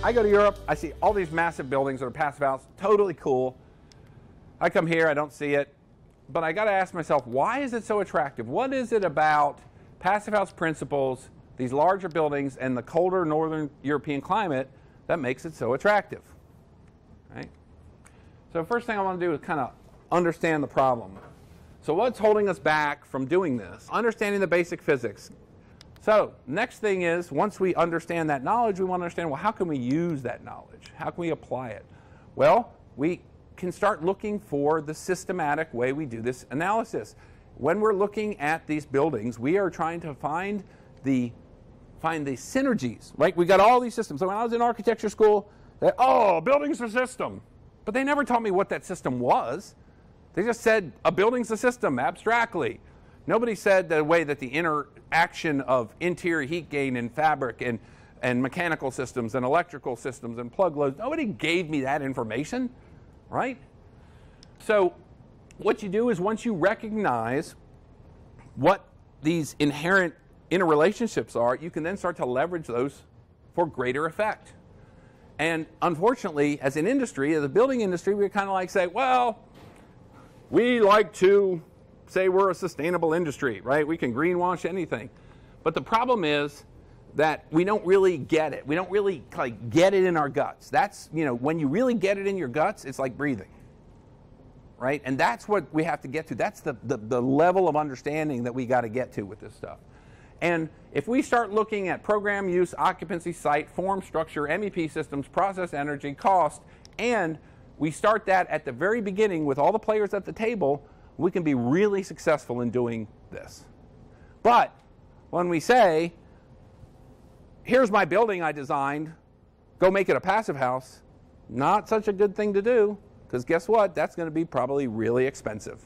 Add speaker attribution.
Speaker 1: I go to Europe, I see all these massive buildings that are passive house, totally cool. I come here, I don't see it, but I got to ask myself, why is it so attractive? What is it about passive house principles, these larger buildings, and the colder northern European climate that makes it so attractive? Right? So first thing I want to do is kind of understand the problem. So what's holding us back from doing this? Understanding the basic physics. So next thing is, once we understand that knowledge, we want to understand, well, how can we use that knowledge? How can we apply it? Well, we can start looking for the systematic way we do this analysis. When we're looking at these buildings, we are trying to find the synergies, right? We got all these systems. So when I was in architecture school, a building's a system. But they never taught me what that system was. They just said a building's a system abstractly. Nobody said the way that the interaction of interior heat gain and fabric and mechanical systems and electrical systems and plug loads, nobody gave me that information, right? So what you do is once you recognize what these inherent interrelationships are, you can then start to leverage those for greater effect. And unfortunately, as an industry, as a building industry, we kind of like say, well, we like to say we're a sustainable industry, right? We can greenwash anything. But the problem is that we don't really get it. We don't really get it in our guts. That's, when you really get it in your guts, it's like breathing, right? And that's what we have to get to. That's the level of understanding that we got to get to with this stuff. And if we start looking at program use, occupancy, site, form, structure, MEP systems, process energy, cost, and we start that at the very beginning with all the players at the table, we can be really successful in doing this. But when we say, here's my building I designed, go make it a passive house, not such a good thing to do, because guess what? That's going to be probably really expensive.